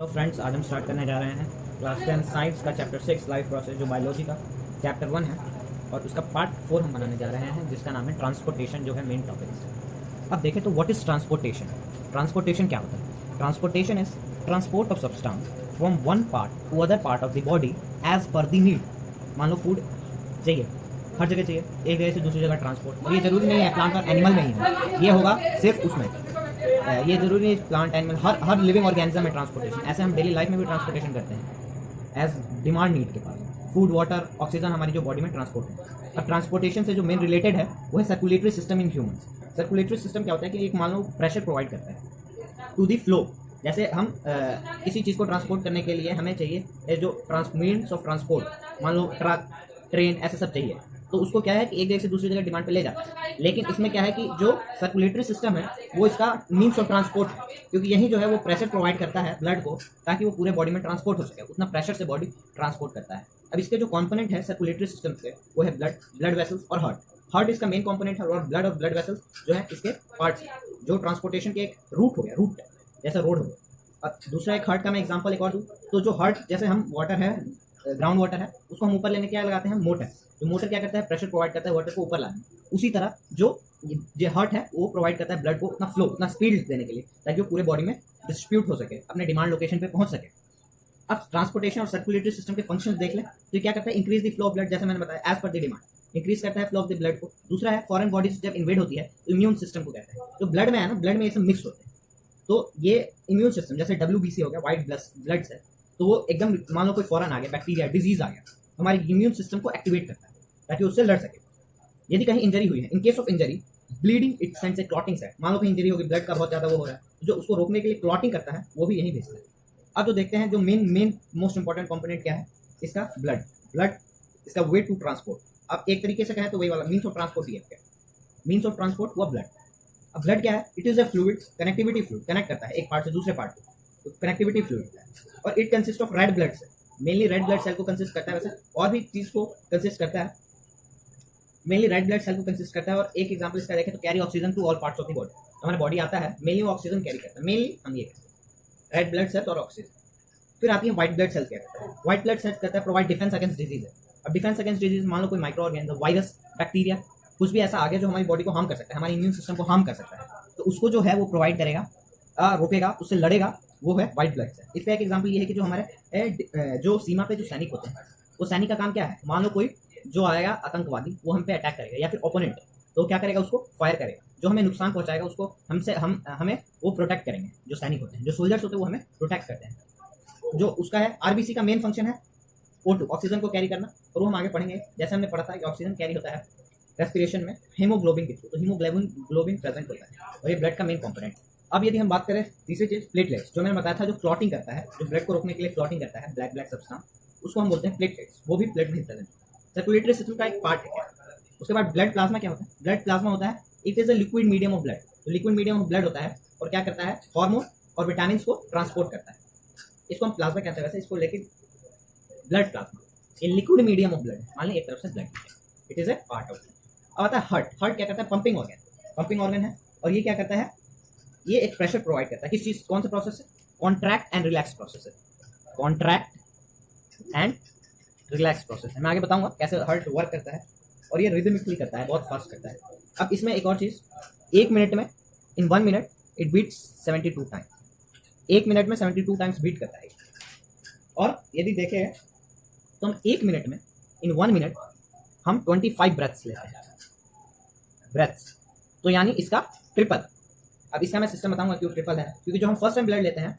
तो फ्रेंड्स, आज हम स्टार्ट करने जा रहे हैं क्लास 10 साइंस का चैप्टर 6 लाइफ प्रोसेस, जो बायोलॉजी का चैप्टर 1 है और उसका पार्ट 4 हम बनाने जा रहे हैं, जिसका नाम है ट्रांसपोर्टेशन, जो है मेन टॉपिक। अब देखें तो व्हाट इज़ ट्रांसपोर्टेशन। ट्रांसपोर्टेशन क्या होता है? Transportation is transport of substance from one part to other part of the body as per the need. मान लो फूड चाहिए, हर जगह चाहिए, एक जगह से दूसरी जगह ट्रांसपोर्ट। और ये जरूरी नहीं है प्लांट और एनिमल में ही है, ये होगा सिर्फ उसमें। ये जरूरी नहीं प्लांट एनिमल, हर लिविंग ऑर्गेनिज्म में ट्रांसपोर्टेशन। ऐसे हम डेली लाइफ में भी ट्रांसपोर्टेशन करते हैं एज डिमांड नीड के पास। फूड, वाटर, ऑक्सीजन हमारी जो बॉडी में ट्रांसपोर्ट है। अब ट्रांसपोर्टेशन से जो मेन रिलेटेड है वो है circulatory system in humans. Circulatory system क्या होता है कि एक मान लो प्रेशर प्रोवाइड करता है टू दी फ्लो। जैसे हम किसी चीज़ को ट्रांसपोर्ट करने के लिए हमें चाहिए जो मीन्स ऑफ ट्रांसपोर्ट, मान लो ट्रक, ट्रेन, ऐसे सब चाहिए, तो उसको क्या है कि एक जगह से दूसरी जगह डिमांड पे ले जाता है। लेकिन इसमें क्या है कि जो सर्कुलेटरी सिस्टम है वो इसका मीन्स ऑफ ट्रांसपोर्ट है, क्योंकि यही जो है वो प्रेशर प्रोवाइड करता है ब्लड को, ताकि वो पूरे बॉडी में ट्रांसपोर्ट हो सके। उतना प्रेशर से बॉडी ट्रांसपोर्ट करता है। अब इसके जो कंपोनेंट है सर्कुलेटरी सिस्टम के, वो है ब्लड वेसल्स और हार्ट। हार्ट इसका मेन कंपोनेंट है और ब्लड वेसल्स जो है इसके पार्ट्स, जो ट्रांसपोर्टेशन के एक रूट हो गया, रूट जैसा रोड हो गया। अब दूसरा एक हार्ट का मैं एग्जांपल एक और दूँ तो जो हार्ट, जैसे हम वाटर है, ग्राउंड वाटर है, उसको हम ऊपर लेने क्या लगाते हैं? मोटर। जो मोटर क्या करता है? प्रेशर प्रोवाइड करता है वाटर को ऊपर लाने। उसी तरह जो हार्ट है वो प्रोवाइड करता है ब्लड को उतना फ्लो, उतना स्पीड देने के लिए, ताकि वो पूरे बॉडी में डिस्ट्रीब्यूट हो सके, अपने डिमांड लोकेशन पे पहुंच सके। अब ट्रांसपोर्टेशन और सर्कुलेटरी सिस्टम के फंक्शंस देख ले तो ये क्या करता है? Increase the flow of blood, जैसे मैंने बताया, as per the demand increase करता है फ्लो ऑफ द ब्लड को। दूसरा है फॉरेन बॉडीज जब इन्वेड होती है तो इम्यून सिस्टम को कहते हैं। जो ब्लड में है ना, ब्लड में ये सब मिक्स होते हैं, तो ये इम्यून सिस्टम, जैसे WBC हो गया, व्हाइट ब्लड सेल, तो वो एकदम मान लो कोई फॉरेन आ गया, बैक्टीरिया, डिजीज आ गया, हमारे इम्यून सिस्टम को एक्टिवेट करता है ताकि उससे लड़ सके। यदि कहीं इंजरी हुई है, in case of injury, bleeding it sends A clotting site. मान लो कहीं इंजरी होगी, ब्लड का बहुत ज्यादा वो हो रहा है, जो उसको रोकने के लिए क्लॉटिंग करता है, वो भी यही भेजता है। अब जो देखते हैं, जो मेन मोस्ट इंपॉर्टेंट कंपोनेंट क्या है इसका? ब्लड इसका वे टू ट्रांसपोर्ट। अब एक तरीके से कहें तो वही वाला मीन्स ऑफ ट्रांसपोर्ट ही है। मीन्स ऑफ ट्रांसपोर्ट हुआ ब्लड। अब ब्लड क्या है? It is a fluid, connectivity fluid, connect करता है एक पार्ट से दूसरे पार्ट को, तो कनेक्टिविटी फ्लूइड है। और it consist of red blood cell, mainly red blood cell को कंसिस्ट करता है। वैसे और भी चीज को कंसिस्ट करता है, मेनली रेड ब्लड सेल को कंसिस्ट करता है। और एक एग्जांपल इसका देखें तो carry oxygen to all parts of the body. हमारे बॉडी आता है, मेनली वो ऑक्सीजन कैरी करता है, मेनली हम ये कहते हैं रेड ब्लड सेल्स और ऑक्सीजन। फिर आती है व्हाइट ब्लड सेल्स। क्या करता है व्हाइट ब्लड सेल्स? करता है प्रोवाइड डिफेंस अगेंस्ट डिजीज है। अब डिफेंस अगेंस्ट डिजीज, मान लो कोई माइक्रो ऑर्गेनिज्म, वायरस, बैक्टीरिया, कुछ भी ऐसा आ गया जो हमारी बॉडी को हार्म कर सकता है, हमारे इम्यून सिस्टम को हार्म कर सकता है, तो उसको जो है वो प्रोवाइड करेगा, रोकेगा, उससे लड़ेगा, वो है व्हाइट ब्लड सेल। इसका एक एग्जांपल ये है कि जो हमारे जो सीमा पे जो सैनिक होते हैं, वो सैनिक का काम क्या है? मान लो कोई जो आएगा आतंकवादी, वो हम पे अटैक करेगा, या फिर ओपोनेंट, तो क्या करेगा? उसको फायर करेगा, जो हमें नुकसान पहुंचाएगा उसको हमें वो प्रोटेक्ट करेंगे। जो सैनिक होते हैं, जो सोल्जर्स होते हैं, वो हमें प्रोटेक्ट करते हैं। जो उसका है आरबीसी का मेन फंक्शन है O2, ऑक्सीजन को कैरी करना। और वो हम आगे पढ़ेंगे, जैसे हमने पढ़ा था कि ऑक्सीजन कैरी होता है रेस्पिरेशन में हीमोग्लोबिन के थ्रू, तो हीमोग्लोबिन प्रेजेंट होता है और ये ब्लड का मेन कंपोनेंट। अब यदि हम बात करें तीसरी चीज, प्लेटलेट्स, जो मैंने बताया था, जो क्लॉटिंग करता है, जो ब्लड को रोकने के लिए क्लॉटिंग करता है, ब्लैक सब्सटेंस, उसको हम बोलते हैं प्लेटलेट्स, वो भी ब्लड में प्रेजेंट। सर्कुलेटरी सिस्टम का एक पार्ट है। उसके बाद ब्लड प्लाज्मा क्या होता है? ब्लड प्लाज्मा होता है, it is a liquid medium of blood. तो लिक्विड मीडियम ऑफ ब्लड होता है और क्या करता है? हार्मोन और विटामिन को ट्रांसपोर्ट करता है। इसको हम प्लाज्मा कहते हैं वैसे, इसको लेकिन ब्लड प्लाज्मा, ये लिक्विड मीडियम ऑफ ब्लड, मान ली एक तरफ से blood, it is a part of. अब आता है हार्ट क्या करता है? पंपिंग ऑर्गन है। और ये क्या करता है? ये एक प्रेशर प्रोवाइड करता है। किस चीज, कौन सा प्रोसेस है? कॉन्ट्रैक्ट एंड रिलैक्स प्रोसेस है। कॉन्ट्रैक्ट एंड रिलैक्स प्रोसेस है। मैं आगे बताऊंगा कैसे हार्ट वर्क करता है, और ये रिदमिकली करता है, बहुत फास्ट करता है। अब इसमें एक और चीज, एक मिनट में, इन 1 मिनट इट बीट्स 72 टाइम्स। एक मिनट में 72 टाइम्स बीट करता है। और यदि देखें तो हम एक मिनट में, इन 1 मिनट, हम 25 ब्रेथ्स लेते हैं, ब्रेथ्स, तो यानी इसका ट्रिपल। अब इसका मैं सिस्टम बताऊंगा क्यों ट्रिपल है, क्योंकि जो हम फर्स्ट टाइम ब्लड लेते हैं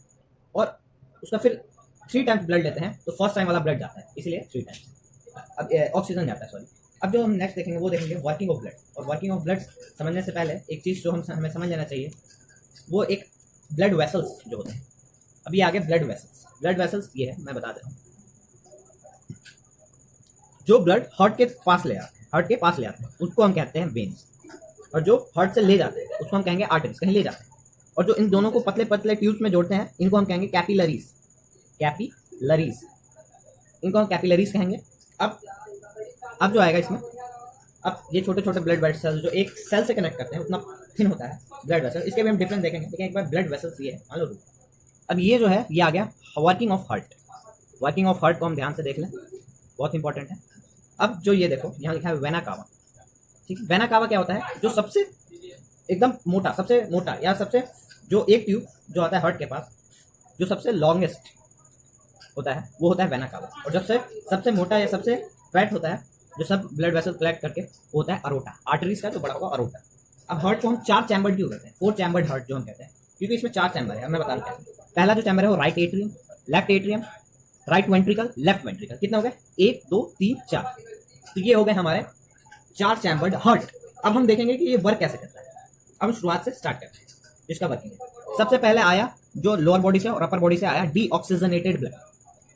और उसका फिर 3 टाइम्स ब्लड लेते हैं, तो फर्स्ट टाइम वाला ब्लड जाता है, इसलिए 3 टाइम्स। अब ऑक्सीजन जाता है, सॉरी। अब जो हम नेक्स्ट देखेंगे वो देखेंगे वर्किंग ऑफ ब्लड। और वर्किंग ऑफ ब्लड समझने से पहले एक चीज़ जो हमें समझ लेना चाहिए, वो एक ब्लड वेसल्स जो होते हैं। अब ये आगे ब्लड वेसल्स ये है, मैं बता दे रहा हूँ। जो ब्लड हार्ट के पास ले आते हैं उसको हम कहते हैं वेन्स, और जो हार्ट से ले जाते हैं उसको हम कहेंगे आर्टरीज, कहीं ले जाते हैं। और जो इन दोनों को पतले पतले ट्यूब्स में जोड़ते हैं, इनको हम कहेंगे कैपिलरीज, इनको हम कैपिलरीज कहेंगे। अब जो आएगा इसमें, अब ये छोटे छोटे ब्लड वेसल्स जो एक सेल से कनेक्ट करते हैं, उतना थिन होता है ब्लड वेसल। इसके भी हम डिफरेंस देखेंगे, लेकिन एक बार ब्लड वेसल्स ये है, मान लो। अब ये जो है ये आ गया working of heart. Working of heart को हम ध्यान से देख लें, बहुत इंपॉर्टेंट है। अब जो ये देखो यहाँ लिखा है वेना कावा, ठीक है। वेना कावा क्या होता है, जो सबसे एकदम मोटा, सबसे मोटा या सबसे जो एक ट्यूब जो आता है हार्ट के पास, जो सबसे लॉन्गेस्ट होता है वो होता है वेना कावा। और जब से सबसे मोटा या सबसे फैट होता है जो सब ब्लड वेसल कलेक्ट करके वो होता है अरोटा, आर्टरीज का जो बड़ा हुआ अरोटा। अब हार्ट को हम 4 चैम्बर क्यों कहते हैं, 4 चैम्बर्ड हार्ट जो हम कहते हैं, क्योंकि इसमें 4 चैम्बर है। मैं बता दूं कैसे। पहला जो चैम्बर है वो right atrium, left atrium, right ventricle, left ventricle. कितने हो गए, 1 2 3 4। तो ये हो गए हमारे 4 चैम्बर्ड हार्ट। अब हम देखेंगे कि ये वर्क कैसे करता है। अब हम शुरुआत से स्टार्ट करते हैं इसका वर्किंग है। सबसे पहले आया जो लोअर बॉडी से और अपर बॉडी से आया डीऑक्सीजनेटेड ब्लड।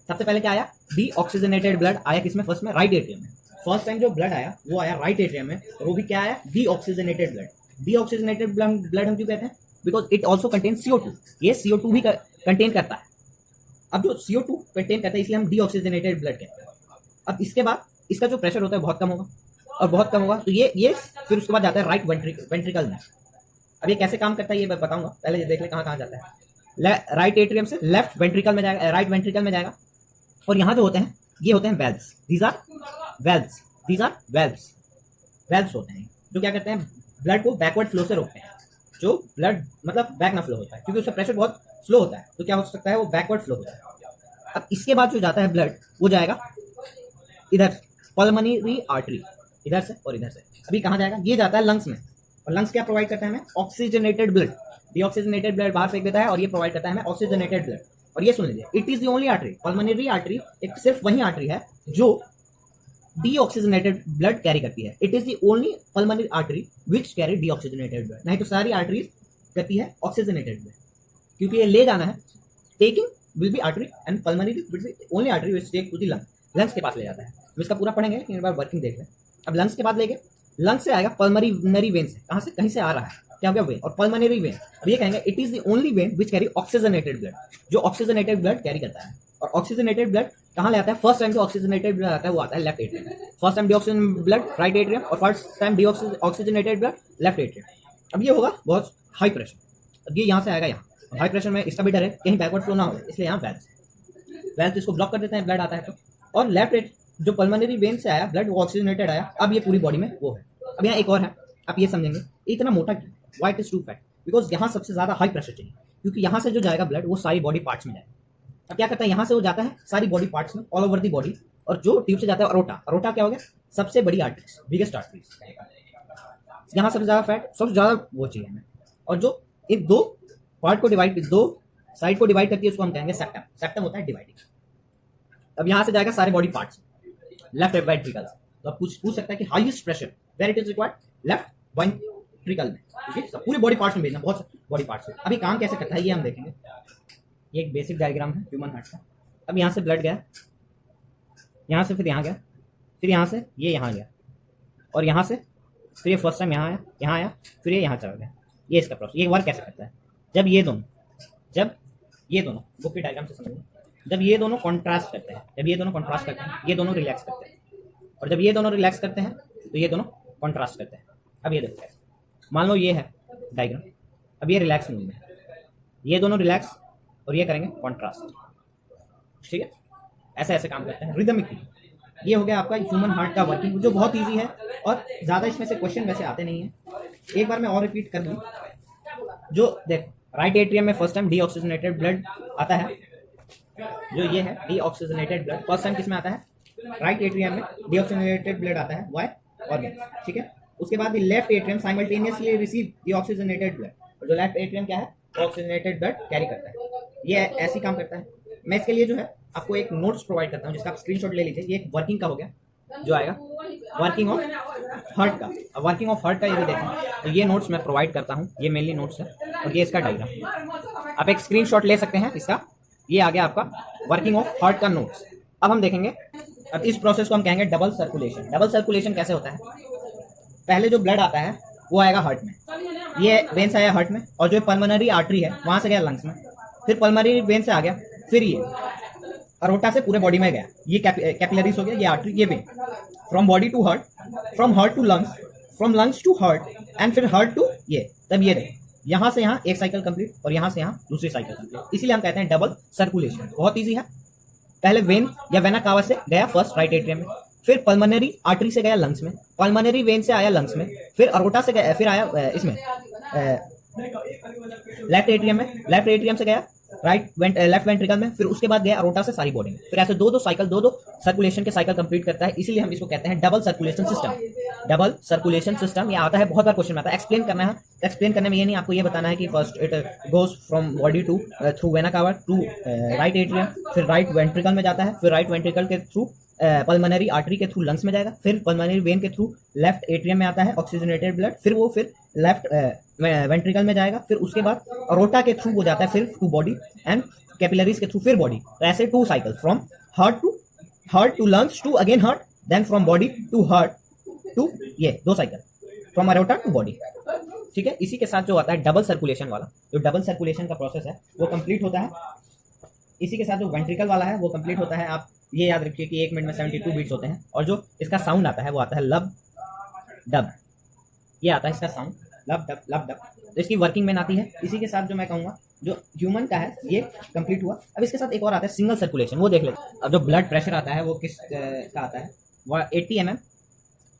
सबसे पहले क्या आया, डीऑक्सीजनेटेड ब्लड आया किसमें, फर्स्ट में राइट एट्रियम में। फर्स्ट टाइम जो ब्लड आया वो आया राइट एट्रियम में, और वो भी क्या आया, डीऑक्सीजनेटेड ब्लड। डीऑक्सीजनेटेड ब्लड हम क्यों कहते हैं, because it also contain CO2। ये CO2 भी कंटेन करता है। अब जो CO2 कंटेन करता है इसलिए हम डीऑक्सीजनेटेड ब्लड कहते हैं। अब इसके बाद इसका जो प्रेशर होता है बहुत कम होगा, और बहुत कम होगा तो ये फिर उसके बाद जाता है राइट वेंट्रिकल में। अब ये कैसे काम करता है ये मैं बताऊंगा, पहले ये देख ले कहाँ जाता है। राइट एट्रियम से लेफ्ट वेंट्रिकल में जाएगा, राइट वेंट्रिकल में जाएगा। और यहाँ जो होते हैं ये होते हैं वेल्व्स, दीज आर वेल्व्स होते हैं जो क्या करते हैं, ब्लड को बैकवर्ड फ्लो से रोकते हैं। जो ब्लड मतलब बैक ना फ्लो होता है क्योंकि उसका प्रेशर बहुत स्लो होता है, तो क्या हो सकता है वो बैकवर्ड फ्लो होता है। अब इसके बाद जो जाता है ब्लड वो जाएगा इधर पल्मोनरी आर्टरी, इधर से और इधर से। अभी कहाँ जाएगा, ये जाता है लंग्स में। और लंग्स क्या प्रोवाइड करता है हमें, ऑक्सीजनेटेड ब्लड। डीऑक्सीजनेटेड ब्लड बाहर फेंक देता है और ये प्रोवाइड करता है हमें ऑक्सीजनेटेड ब्लड। और ये सुन लीजिए, it is the only artery, pulmonary artery एक सिर्फ वही आर्टरी है जो डीऑक्सीजनेटेड ब्लड कैरी करती है। It is the only pulmonary artery which carry deoxygenated blood. नहीं तो सारी आर्टरीज करती है ऑक्सीजनेटेड ब्लड, क्योंकि ये ले जाना है। Taking will be artery and pulmonary will be only artery which take to the lungs के पास ले जाता है। हम इसका पूरा पढ़ेंगे लेकिन एक बार वर्किंग देख लें। अब लंग्स के बाद लेके लंग्स से आएगा पल्मोनरी वेन से, कहाँ से, कहीं से आ रहा है, क्या हो गया वेन, और पल्मोनरी वेन। अब ये कहेंगे it is the only vein which carry oxygenated blood, जो ऑक्सीजनेटेड ब्लड कैरी करता है। और ऑक्सीजनेटेड ब्लड कहाँ ले आता है, फर्स्ट टाइम जो ऑक्सीजनेटेड ब्लड आता है वो आता है left atrium. First time deoxygen blood right atrium, और first time deoxygenated blood left atrium. अब ये होगा बहुत हाई प्रेशर, अब ये यहाँ से आएगा यहाँ। हाई प्रेशर में इसका भी डर है कहीं बैकवर्ड फ्लो ना हो, इसलिए यहाँ वेल्व्स इसको ब्लॉक कर देते हैं, ब्लड आता है तो। और लेफ्ट जो पल्मोनरी वेन से आया ब्लड वो ऑक्सीजनेटेड आया, अब ये पूरी बॉडी में वो है। अब यहाँ एक और है, आप ये समझेंगे इतना मोटा क्यों, white is too fat, because यहाँ सबसे ज्यादा हाई प्रेशर चाहिए, क्योंकि यहाँ से जो जाएगा ब्लड वो सारी बॉडी पार्ट्स में जाएगा। अब क्या करता है, यहाँ से वो जाता है सारी बॉडी पार्ट्स में, ऑल ओवर दी बॉडी। और जो ट्यूब से जाता है अरोटा, अरोटा क्या हो गया, सबसे बड़ी आर्टरीज, बिगेस्ट आर्टरीज। यहाँ सबसे ज्यादा फैट, सबसे ज्यादा वो चाहिए हमें। और जो एक दो पार्ट को डिवाइड, दो साइड को डिवाइड करती है उसको हम कहेंगे सेप्टम। सेप्टम होता है डिवाइडिंग। अब यहाँ से जाएगा सारे बॉडी पार्ट्स लेफ्ट वेंट्रिकल। तो आप पूछ सकता है कि highest pressure where it is required, left ventricle में, ठीक है। पूरे बॉडी पार्ट्स में भेजना, बहुत बॉडी पार्ट्स में। अभी काम कैसे करता है ये हम देखेंगे। ये एक बेसिक डायग्राम है ह्यूमन हार्ट का। अब यहाँ से ब्लड गया, यहाँ से फिर यहाँ गया, फिर यहाँ से ये यहाँ गया, और यहाँ से फिर ये फर्स्ट टाइम यहाँ आया, फिर ये यहाँ चला गया। ये इसका प्रोसेस। ये वर्क कैसे करता है, जब ये दोनों बुक की डायग्राम से समझिए, जब ये दोनों कॉन्ट्रास्ट करते हैं, ये दोनों रिलैक्स करते हैं, और जब ये दोनों रिलैक्स करते हैं तो ये दोनों कॉन्ट्रास्ट करते हैं। अब ये देखो कैसे, मान लो ये है डायग्राम, अब ये रिलैक्स मूव में, ये दोनों रिलैक्स और ये करेंगे कॉन्ट्रास्ट, ठीक है। ऐसे ऐसे काम करते हैं रिदमिकली। ये हो गया आपका ह्यूमन हार्ट का वर्किंग, जो बहुत ईजी है और ज़्यादा इसमें से क्वेश्चन वैसे आते नहीं है। एक बार मैं और रिपीट कर दूँ, जो देखो राइट एट्रियम में फर्स्ट टाइम डीऑक्सीजनेटेड ब्लड आता है, जो ये है डीऑक्सीजनेटेड ब्लड फर्स्ट टाइम किसमें आता है, राइट एट्रियम में डीऑक्सीजनेटेड ब्लड आता है, वाई ऑर्गन, ठीक है। उसके बाद left atrium simultaneously receive deoxygenated blood, और जो लेफ्ट एट्रियम क्या है, ऑक्सीजनेटेड ब्लड कैरी करता है। ये ऐसे काम करता है। मैं इसके लिए जो है आपको एक नोट्स प्रोवाइड करता हूँ जिसका आप स्क्रीनशॉट ले लीजिए। ये एक वर्किंग का हो गया, जो आएगा वर्किंग ऑफ हार्ट का। अब वर्किंग ऑफ हार्ट का ये भी देखें तो ये नोट्स मैं प्रोवाइड करता हूँ, ये मेनली नोट्स है, और ये इसका डायग्राम। आप एक स्क्रीनशॉट ले सकते हैं इसका। ये आ गया आपका वर्किंग ऑफ हार्ट का नोट्स। अब हम देखेंगे, अब इस प्रोसेस को हम कहेंगे डबल सर्कुलेशन। डबल सर्कुलेशन कैसे होता है, पहले जो ब्लड आता है वो आएगा हार्ट में, ये वेन से आया हार्ट में, और जो पल्मोनरी आर्टरी है वहां से गया लंग्स में, फिर पल्मोनरी वेन से आ गया, फिर ये अरोटा से पूरे बॉडी में गया, ये कैपिलरीज हो गया, ये आर्टरी, ये vein, from body to heart, from heart to lungs, from lungs to heart, and फिर हार्ट टू ये। तब ये यहाँ से यहाँ एक साइकिल कंप्लीट और यहाँ से यहाँ दूसरी साइकिल कंप्लीट, इसीलिए हम कहते हैं डबल सर्कुलेशन। बहुत ईजी है। पहले वेन या वेना कावा से गया फर्स्ट राइट एट्रियम में, फिर पल्मोनरी आर्टरी से गया लंग्स में, पल्मोनरी वेन से आया लंग्स में, फिर अरोटा से गया, फिर आया इसमें लेफ्ट एट्रियम में, लेफ्ट एट्रियम से गया लेफ्ट वेंट्रिकल में, फिर उसके बाद गया अरोटा से सारी बॉडी में। फिर ऐसे दो सर्कुलेशन के साइकिल कंप्लीट करता है, इसीलिए हम इसको कहते हैं double circulation system. Double circulation system ये आता है, बहुत बार क्वेश्चन में आता है। एक्सप्लेन करना है, एक्सप्लेन करने में ये नहीं, आपको ये बताना है कि first it goes from body to through vena cava to right atrium, फिर राइट वेंट्रिकल में जाता है, फिर राइट वेंट्रिकल के थ्रू पल्मोनरी आर्टरी के थ्रू लंग्स में जाएगा, फिर पल्मोनरी वेन के थ्रू लेफ्ट एट्रियम में आता है ऑक्सीजनेटेड ब्लड, फिर वो लेफ्ट वेंट्रिकल में जाएगा, फिर उसके बाद अरोटा के थ्रू वो जाता है फिर टू बॉडी एंड कैपिलरीज के थ्रू फिर बॉडी। तो ऐसे 2 cycle from heart to lungs to again heart, then from body to heart to ये 2 cycle from aorta to body. ठीक है, इसी के साथ जो आता है डबल सर्कुलेशन वाला, जो डबल सर्कुलेशन का प्रोसेस है वो कंप्लीट होता है। इसी के साथ जो वेंट्रिकल वाला है वो कंप्लीट होता है। आप ये याद रखिए कि 1 मिनट में 72 बीट्स होते हैं, और जो इसका साउंड आता है वो आता है लब डब, ये आता है इसका साउंड लब डब लब डब। तो इसकी वर्किंग में आती है। इसी के साथ जो मैं कहूँगा जो ह्यूमन का है ये कंप्लीट हुआ। अब इसके साथ एक और आता है सिंगल सर्कुलेशन, वो देख लेते हैं। अब जो ब्लड प्रेशर आता है वो किस का आता है, वो 80 mm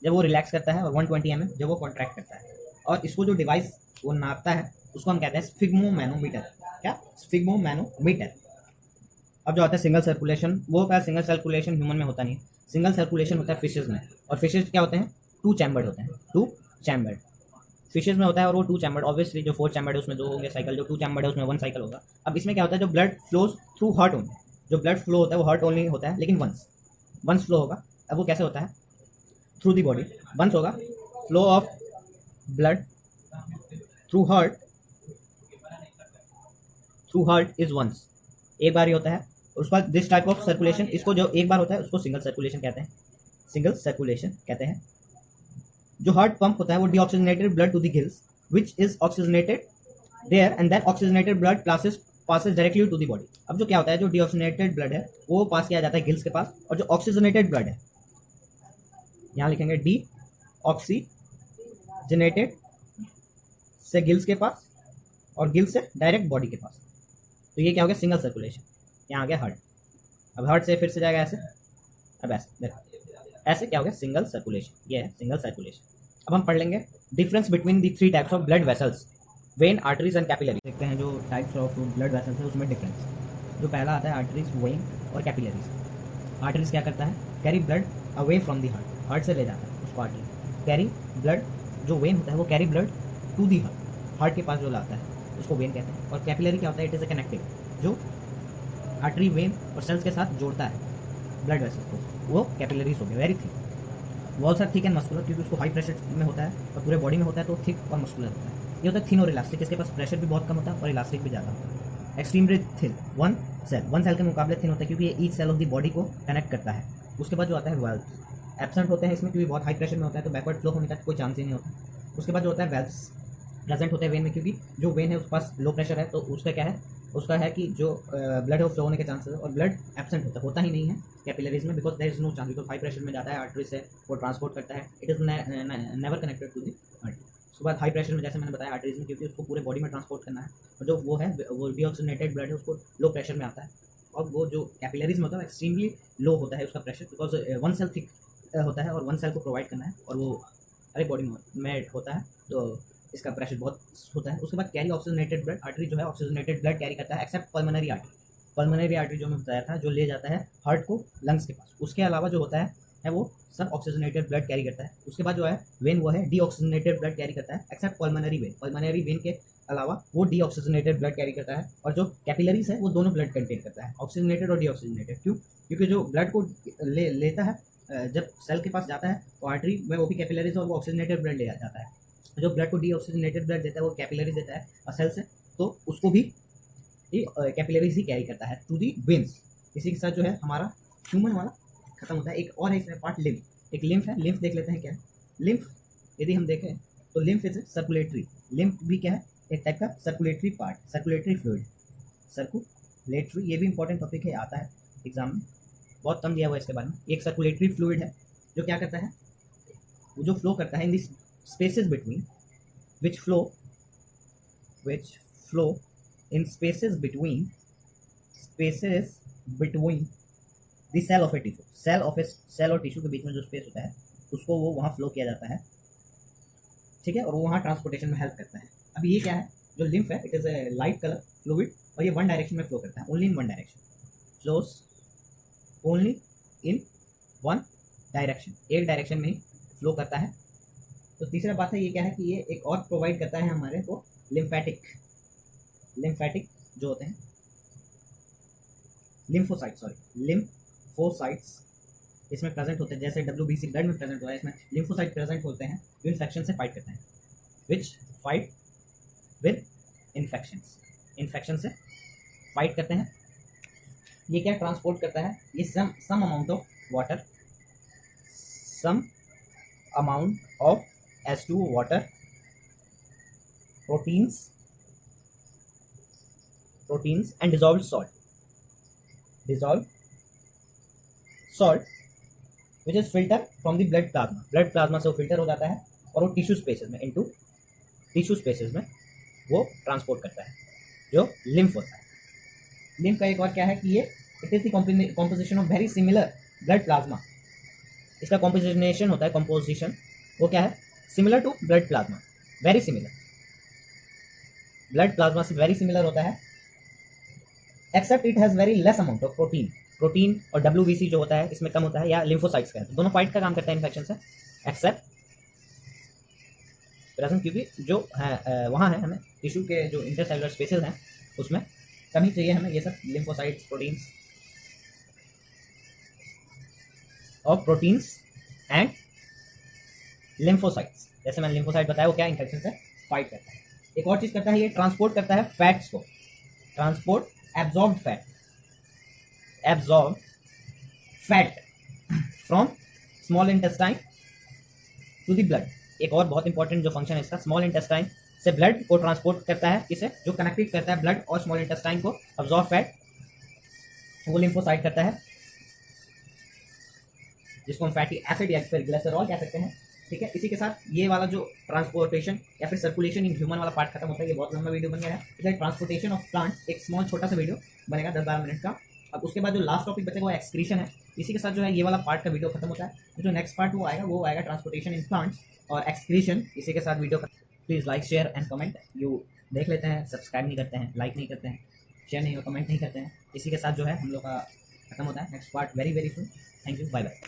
जब वो रिलैक्स करता है, और 120 mm जब वो कॉन्ट्रैक्ट करता है। और इसको जो डिवाइस वो नापता है उसको हम कहते हैं स्फिग्मोमैनोमीटर। क्या? स्फिग्मोमैनोमीटर। अब जो आता है सिंगल सर्कुलेशन, वो क्या, सिंगल सर्कुलेशन ह्यूमन में होता नहीं है, सिंगल सर्कुलेशन होता है फिशेज में। और फिशेज क्या होते हैं, 2 चैम्बर्ड होते हैं, 2 चैम्बर्ड फिशेज में होता है। और वो 2 चैम्बर्ड, ऑब्वियसली जो 4 चैम्बर्ड है उसमें 2 होंगे साइकिल, जो 2 चैम्बर्ड है उसमें 1 साइकिल होगा। अब इसमें क्या होता है, जो blood flows through heart only, जो ब्लड फ्लो होता है वो हार्ट ओनली होता है, लेकिन वंस फ्लो होगा। अब वो कैसे होता है, थ्रू दी बॉडी वंस होगा, flow of blood through heart is once, एक बार ही होता है। उसके बाद दिस टाइप ऑफ सर्कुलेशन, इसको जो एक बार होता है उसको सिंगल सर्कुलेशन कहते हैं, सिंगल सर्कुलेशन कहते हैं। जो हार्ट पंप होता है वो deoxygenated blood to the gills which is oxygenated there and then oxygenated blood passes directly to the body. अब जो क्या होता है, जो डीऑक्सीजनेटेड ब्लड है वो पास किया जाता है गिल्स के पास, और जो ऑक्सीजनेटेड ब्लड है यहाँ लिखेंगे डी ऑक्सीजनेटेड से गिल्स के पास, और गिल्स से डायरेक्ट बॉडी के पास। तो ये क्या हो गया, सिंगल सर्कुलेशन। यहाँ आ गया हार्ट, अब हार्ट से फिर से जाएगा ऐसे, अब ऐसे देखो, ऐसे क्या हो गया, सिंगल सर्कुलेशन। ये है सिंगल सर्कुलेशन। अब हम पढ़ लेंगे difference between the 3 types of blood vessels, when, arteries and capillary. देखते हैं जो टाइप्स ऑफ ब्लड वेसल्स है उसमें डिफरेंस। जो पहला आता है आर्टरीज, वेन और कैपिलरीज। आर्टरीज क्या करता है, carry blood away from the heart से ले जाता है उसको आर्टरी। कैरी ब्लड, जो वेन होता है वो carry blood to the heart के पास जो लाता है उसको वेन कहते हैं। और कैपिलरी क्या होता है, इट इज़ अ कनेक्टिव, जो आर्टरी, वेन और सेल्स के साथ जोड़ता है ब्लड वेसल्स को, वो कैपिलरीज हो गया। Very thick, walls are thick and muscular, क्योंकि उसको हाई प्रेशर में होता है और पूरे बॉडी में होता है तो थिक और मस्कुलर होता है। ये होता है थिन और इलास्टिक, इसके पास प्रेशर भी बहुत कम होता है और इलास्टिक भी ज़्यादा होता है। एक्सट्रीमली थिन, वन सेल के मुकाबले थिन होता है, क्योंकि ये each cell of the body को कनेक्ट करता है। उसके बाद जो आता है वेल्व्स, एब्सेंट होते हैं इसमें क्योंकि बहुत हाई प्रेशर में होता है, तो बैकवर्ड फ्लो होने का कोई चांस ही नहीं होता। उसके बाद जो होता है वेल्व्स प्रेजेंट होते हैं वेन में, क्योंकि जो वेन है उसके पास लो प्रेशर है, तो उसका क्या है, उसका है कि जो ब्लड है वो फ्लो होने के चांसेस है, और ब्लड एब्सेंट होता ही नहीं है कैपिलरीज में, because there is no chance, because high pressure में जाता है आर्टरी से, वो ट्रांसपोर्ट करता है, it is never connected to the artery. उसके बाद हाई प्रेशर में, जैसे मैंने बताया, आर्टरीज में, क्योंकि उसको पूरे बॉडी में ट्रांसपोर्ट करना है, और जो वो है वो डीऑक्सीजनेटेड ब्लड है उसको लो प्रेशर में आता है। और वो जो कैपिलरीज में होता है एक्सट्रीमली लो होता है उसका प्रेशर, बिकॉज 1 सेल थिक होता है और 1 सेल को प्रोवाइड करना है, और वो हर बॉडी में होता है, तो इसका प्रेशर बहुत होता है। उसके बाद कैरी ऑक्सीजनेटेड ब्लड, आर्टरी जो है ऑक्सीजनेटेड ब्लड कैरी करता है, accept pulmonary artery. Pulmonary artery जो मैं बताया था, जो ले जाता है हार्ट को लंग्स के पास, उसके अलावा जो होता है वो सब ऑक्सीजनेटेड ब्लड कैरी करता है। उसके बाद जो है वेन, वो है डीऑक्सीजनेटेड ब्लड कैरी करता है, accept pulmonary vein. Pulmonary vein के अलावा वो डीऑक्सीजनेटेड ब्लड कैरी करता है। और जो कैपिलरीज है वो दोनों ब्लड कंटेन करता है, ऑक्सीजनेटेड और डीऑक्सीजनेटेड। क्यों? क्योंकि जो ब्लड को लेता है जब सेल के पास जाता है तो आर्टरी में वो भी कैपिलरीज और वो ऑक्सीजनेटेड ब्लड ले जाता है। जो ब्लड को डीऑक्सीजनेटेड ब्लड देता है वो कैपिलरीज देता है और सेल से, तो उसको भी कैपिलरीज ही कैरी करता है टू दी वेन्स। इसी के साथ जो है हमारा ह्यूमन वाला खत्म होता है। एक और है इसमें पार्ट, लिम्फ। एक लिम्फ है, लिम्फ देख लेते हैं क्या है। लिम्फ यदि हम देखें तो लिम्फ इज सर्कुलेटरी, लिम्फ भी क्या है, एक टाइप का circulatory part, circulatory fluid, circulatory. ये भी इंपॉर्टेंट टॉपिक है, आता है एग्जाम में, बहुत कम दिया हुआ है इसके बारे में। एक सर्कुलेटरी फ्लूइड है जो क्या करता है, वो जो फ्लो करता है in this spaces between which flow which flow in spaces between the cell of a tissue, cell और टिश्यू के बीच में जो स्पेस होता है उसको वो वहाँ फ्लो किया जाता है, ठीक है, और वो वहाँ ट्रांसपोर्टेशन में हेल्प करता है। अब ये क्या है, जो लिम्फ है, it is a light colour fluid और ये वन डायरेक्शन में फ्लो करता है, only in one direction, flows only in one direction, एक डायरेक्शन में ही फ्लो करता है। तो तीसरा बात है ये क्या है कि ये एक और प्रोवाइड करता है हमारे को लिम्फेटिक जो होते हैं लिम्फोसाइट्स इसमें प्रेजेंट होते हैं, जैसे WBC ब्लड में प्रेजेंट होता है, इसमें लिम्फोसाइट प्रेजेंट होते हैं जो इन्फेक्शन से फाइट करते हैं, विच फाइट विद इन्फेक्शन से फाइट करते हैं। ये क्या ट्रांसपोर्ट करता है, ये some amount of H2O water, proteins and dissolved salt which is filter from the blood plasma से वो फिल्टर हो जाता है और वो टिश्यू स्पेसेस में वो ट्रांसपोर्ट करता है, जो लिम्फ होता है। लिम्फ का एक और क्या है कि ये it is the composition of very similar blood plasma, इसका कॉम्पोजिशन होता है, कॉम्पोजिशन वो क्या है, similar to blood plasma, very similar, blood plasma से वेरी सिमिलर होता है, except it has very less amount of protein और WBC जो होता है इसमें कम होता है, या लिम्फोसाइट्स का है, तो दोनों फाइट का काम करता है इन्फेक्शन से, एक्सेप्ट प्रेजेंट, क्योंकि जो है वहाँ है हमें टिश्यू के जो इंटरसेलुलर स्पेसेस हैं उसमें कमी चाहिए हमें ये सब लिम्फोसाइट्स, प्रोटीन्स एंड लिम्फोसाइट्स। जैसे मैंने लिम्फोसाइट बताया वो क्या इन्फेक्शन से फाइट करता है। एक और चीज़ करता है, ये ट्रांसपोर्ट करता है फैट्स को, absorb fat from small intestine to the blood. एक और बहुत इंपॉर्टेंट जो फंक्शन है इसका, स्मॉल इंटेस्टाइन से ब्लड को ट्रांसपोर्ट करता है, किसे, जो कनेक्टेड करता है ब्लड और स्मॉल इंटेस्टाइन को, अब्जॉर्ब फैट वो लिम्फोसाइट करता है, जिसको हम फैटी एसिड या फिर ग्लिसरॉल कह सकते हैं, ठीक है। इसी के साथ ये वाला जो ट्रांसपोर्टेशन या फिर सर्कुलेशन इन ह्यूमन वाला पार्ट खत्म होता है। ये बहुत लंबा वीडियो बन गया है, इसलिए ट्रांसपोर्टेशन ऑफ प्लांट एक स्मॉल छोटा सा वीडियो बनेगा 10-12 मिनट का। अब उसके बाद जो लास्ट टॉपिक बचेगा वो एक्सक्रीशन है। इसी के साथ जो है ये वाला पार्ट का वीडियो खत्म होता है। जो नेक्स्ट पार्ट वो आएगा ट्रांसपोर्टेशन इन प्लांट्स और एक्सक्रीशन। इसी के साथ video please like share and comment. You देख लेते हैं, सब्सक्राइब नहीं करते हैं, लाइक नहीं करते हैं, शेयर नहीं और कमेंट नहीं करते हैं। इसी के साथ जो है हम लोग का खत्म होता है। Next part very very soon. Thank you, bye bye.